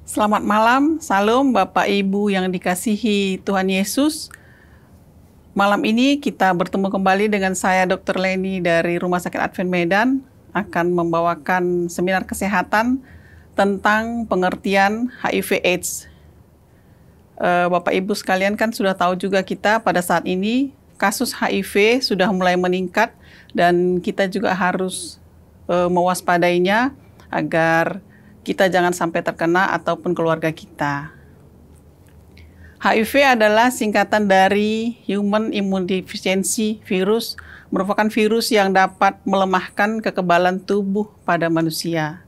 Selamat malam, salam Bapak Ibu yang dikasihi Tuhan Yesus. Malam ini kita bertemu kembali dengan saya Dr. Leni dari Rumah Sakit Advent Medan akan membawakan seminar kesehatan tentang pengertian HIV/AIDS. Bapak Ibu sekalian kan sudah tahu juga kita pada saat ini kasus HIV sudah mulai meningkat dan kita juga harus mewaspadainya agar kita jangan sampai terkena ataupun keluarga kita. HIV adalah singkatan dari Human Immunodeficiency Virus, merupakan virus yang dapat melemahkan kekebalan tubuh pada manusia.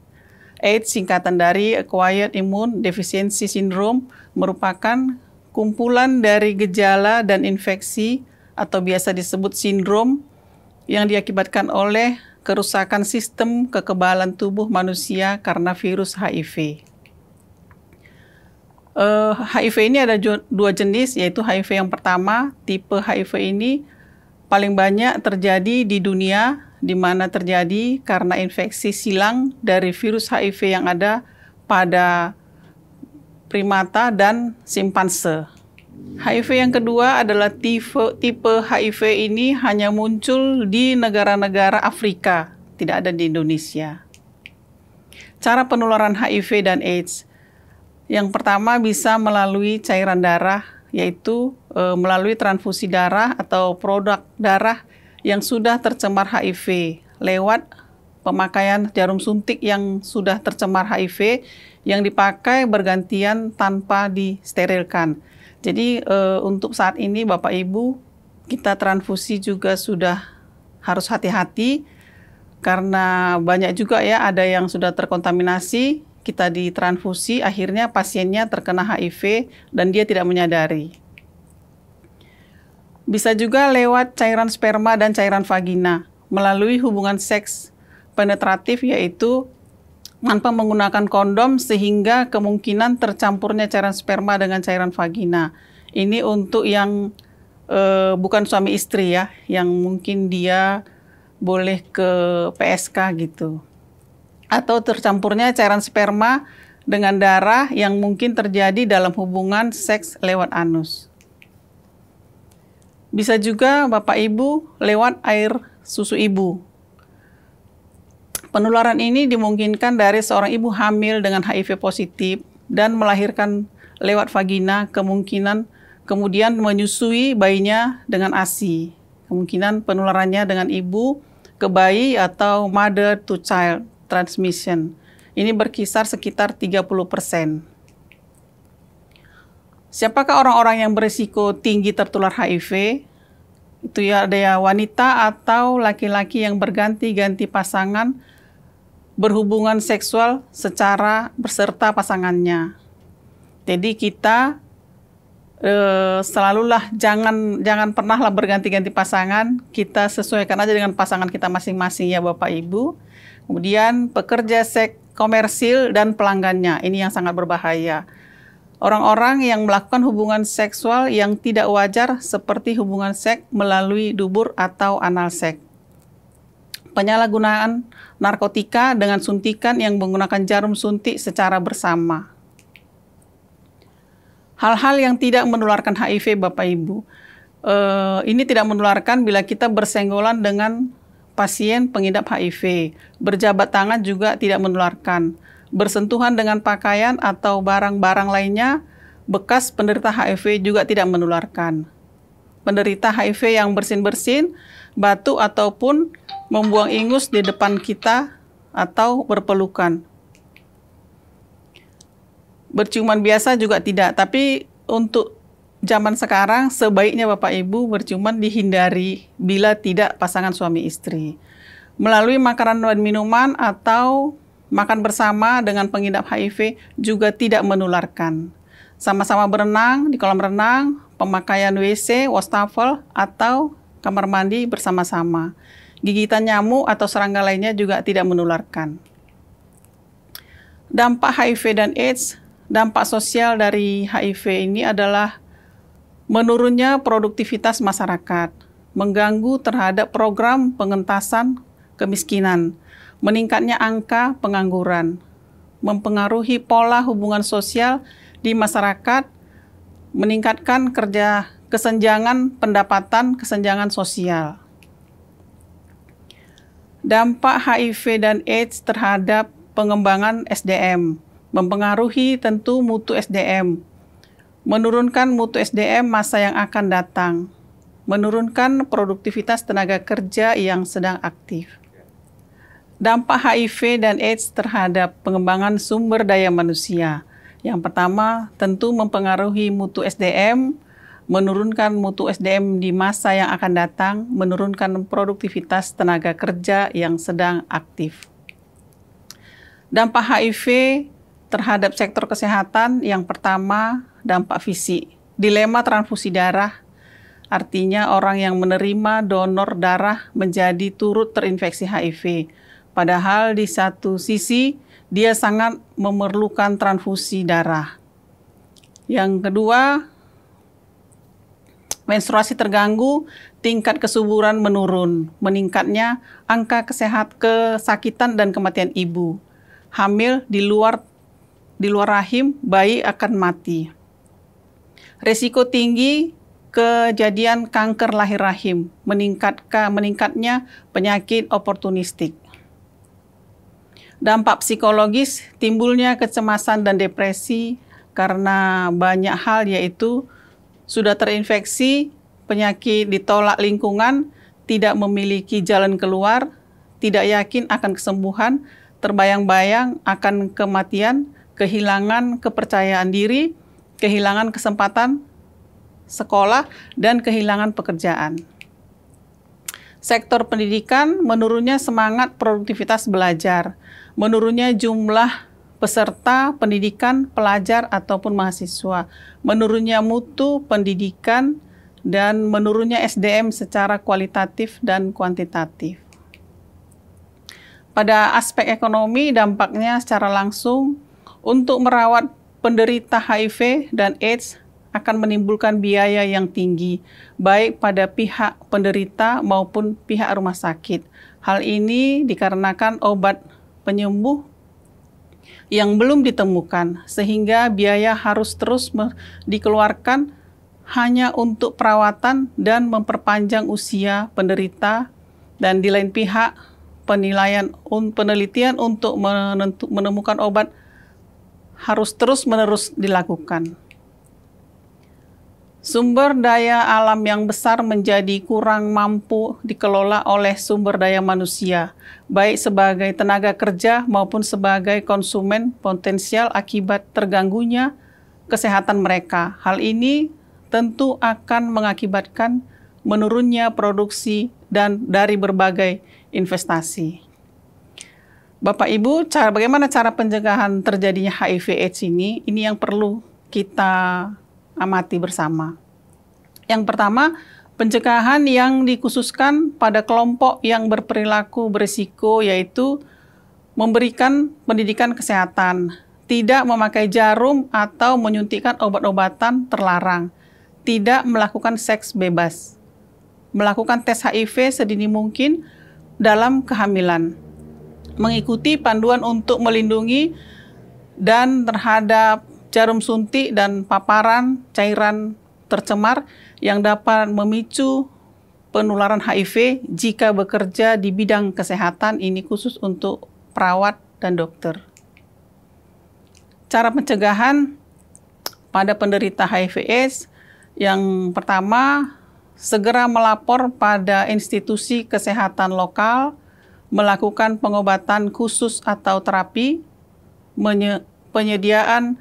AIDS singkatan dari Acquired Immune Deficiency Syndrome, merupakan kumpulan dari gejala dan infeksi atau biasa disebut sindrom yang diakibatkan oleh kerusakan sistem kekebalan tubuh manusia karena virus HIV. HIV ini ada dua jenis, yaitu HIV yang pertama, tipe HIV ini paling banyak terjadi di dunia, di mana terjadi karena infeksi silang dari virus HIV yang ada pada primata dan simpanse. HIV yang kedua adalah tipe HIV ini hanya muncul di negara-negara Afrika, tidak ada di Indonesia. Cara penularan HIV dan AIDS. Yang pertama bisa melalui cairan darah, yaitu melalui transfusi darah atau produk darah yang sudah tercemar HIV lewat pemakaian jarum suntik yang sudah tercemar HIV yang dipakai bergantian tanpa disterilkan. Jadi untuk saat ini Bapak Ibu, kita transfusi juga sudah harus hati-hati karena banyak juga ya ada yang sudah terkontaminasi, kita ditransfusi, akhirnya pasiennya terkena HIV dan dia tidak menyadari. Bisa juga lewat cairan sperma dan cairan vagina, melalui hubungan seks penetratif yaitu tanpa menggunakan kondom sehingga kemungkinan tercampurnya cairan sperma dengan cairan vagina. Ini untuk yang bukan suami istri ya, yang mungkin dia boleh ke PSK gitu. Atau tercampurnya cairan sperma dengan darah yang mungkin terjadi dalam hubungan seks lewat anus. Bisa juga Bapak Ibu lewat air susu ibu. Penularan ini dimungkinkan dari seorang ibu hamil dengan HIV positif dan melahirkan lewat vagina, kemudian menyusui bayinya dengan ASI. Kemungkinan penularannya dengan ibu ke bayi atau mother to child transmission. Ini berkisar sekitar 30%. Siapakah orang-orang yang berisiko tinggi tertular HIV? Itu ya ada wanita atau laki-laki yang berganti-ganti pasangan berhubungan seksual secara berserta pasangannya. Jadi kita selalulah jangan pernahlah berganti-ganti pasangan, kita sesuaikan aja dengan pasangan kita masing-masing ya Bapak Ibu. Kemudian pekerja seks komersil dan pelanggannya, ini yang sangat berbahaya. Orang-orang yang melakukan hubungan seksual yang tidak wajar seperti hubungan seks melalui dubur atau anal seks. Penyalahgunaan narkotika dengan suntikan yang menggunakan jarum suntik secara bersama. Hal-hal yang tidak menularkan HIV Bapak Ibu. Ini tidak menularkan bila kita bersenggolan dengan pasien pengidap HIV. Berjabat tangan juga tidak menularkan. Bersentuhan dengan pakaian atau barang-barang lainnya bekas penderita HIV juga tidak menularkan. Penderita HIV yang bersin-bersin, batuk ataupun membuang ingus di depan kita atau berpelukan. Berciuman biasa juga tidak, tapi untuk zaman sekarang sebaiknya Bapak Ibu berciuman dihindari bila tidak pasangan suami istri. Melalui makanan dan minuman atau makan bersama dengan pengidap HIV juga tidak menularkan. Sama-sama berenang di kolam renang, pemakaian WC, wastafel, atau kamar mandi bersama-sama. Gigitan nyamuk atau serangga lainnya juga tidak menularkan. Dampak HIV dan AIDS, dampak sosial dari HIV ini adalah menurunnya produktivitas masyarakat, mengganggu terhadap program pengentasan kemiskinan, meningkatnya angka pengangguran, mempengaruhi pola hubungan sosial di masyarakat, meningkatkan kesenjangan pendapatan, kesenjangan sosial. Dampak HIV dan AIDS terhadap pengembangan SDM, mempengaruhi tentu mutu SDM, menurunkan mutu SDM masa yang akan datang, menurunkan produktivitas tenaga kerja yang sedang aktif. Dampak HIV dan AIDS terhadap pengembangan sumber daya manusia. Yang pertama, tentu mempengaruhi mutu SDM, menurunkan mutu SDM di masa yang akan datang, menurunkan produktivitas tenaga kerja yang sedang aktif. Dampak HIV terhadap sektor kesehatan, yang pertama, dampak fisik. Dilema transfusi darah, artinya orang yang menerima donor darah menjadi turut terinfeksi HIV. Padahal di satu sisi, dia sangat memerlukan transfusi darah. Yang kedua, menstruasi terganggu, tingkat kesuburan menurun, meningkatnya angka kesakitan dan kematian ibu. Hamil di luar rahim, bayi akan mati. Risiko tinggi kejadian kanker lahir rahim, meningkatnya penyakit oportunistik. Dampak psikologis, timbulnya kecemasan dan depresi karena banyak hal, yaitu sudah terinfeksi, penyakit ditolak lingkungan, tidak memiliki jalan keluar, tidak yakin akan kesembuhan, terbayang-bayang akan kematian, kehilangan kepercayaan diri, kehilangan kesempatan sekolah, dan kehilangan pekerjaan. Sektor pendidikan, menurunnya semangat produktivitas belajar, menurunnya jumlah peserta pendidikan, pelajar ataupun mahasiswa, menurunnya mutu pendidikan, dan menurunnya SDM secara kualitatif dan kuantitatif. Pada aspek ekonomi, dampaknya secara langsung untuk merawat penderita HIV dan AIDS akan menimbulkan biaya yang tinggi, baik pada pihak penderita maupun pihak rumah sakit. Hal ini dikarenakan obat penyembuh yang belum ditemukan, sehingga biaya harus terus dikeluarkan hanya untuk perawatan dan memperpanjang usia penderita, dan di lain pihak penelitian untuk menemukan obat harus terus-menerus dilakukan. Sumber daya alam yang besar menjadi kurang mampu dikelola oleh sumber daya manusia, baik sebagai tenaga kerja maupun sebagai konsumen potensial akibat terganggunya kesehatan mereka. Hal ini tentu akan mengakibatkan menurunnya produksi dan dari berbagai investasi. Bapak Ibu, bagaimana cara pencegahan terjadinya HIV/AIDS ini? Ini yang perlu kita amati bersama. Yang pertama, pencegahan yang dikhususkan pada kelompok yang berperilaku berisiko, yaitu memberikan pendidikan kesehatan, tidak memakai jarum atau menyuntikkan obat-obatan terlarang, tidak melakukan seks bebas, melakukan tes HIV sedini mungkin dalam kehamilan, mengikuti panduan untuk melindungi dan terhadap jarum suntik dan paparan cairan tercemar yang dapat memicu penularan HIV jika bekerja di bidang kesehatan. Ini khusus untuk perawat dan dokter. Cara pencegahan pada penderita HIV/AIDS, yang pertama, segera melapor pada institusi kesehatan lokal, melakukan pengobatan khusus atau terapi, penyediaan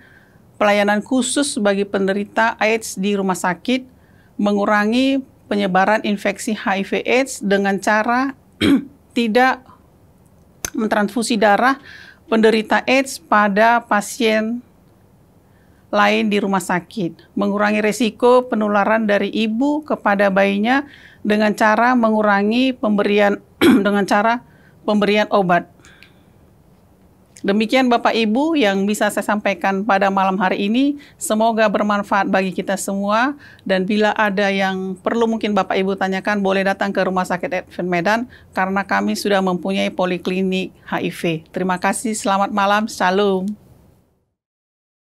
pelayanan khusus bagi penderita AIDS di rumah sakit, mengurangi penyebaran infeksi HIV/AIDS dengan cara tidak mentransfusi darah penderita AIDS pada pasien lain di rumah sakit, mengurangi risiko penularan dari ibu kepada bayinya dengan cara mengurangi pemberian pemberian obat. Demikian Bapak Ibu yang bisa saya sampaikan pada malam hari ini. Semoga bermanfaat bagi kita semua. Dan bila ada yang perlu mungkin Bapak Ibu tanyakan, boleh datang ke Rumah Sakit Advent Medan karena kami sudah mempunyai poliklinik HIV. Terima kasih, selamat malam, shalom.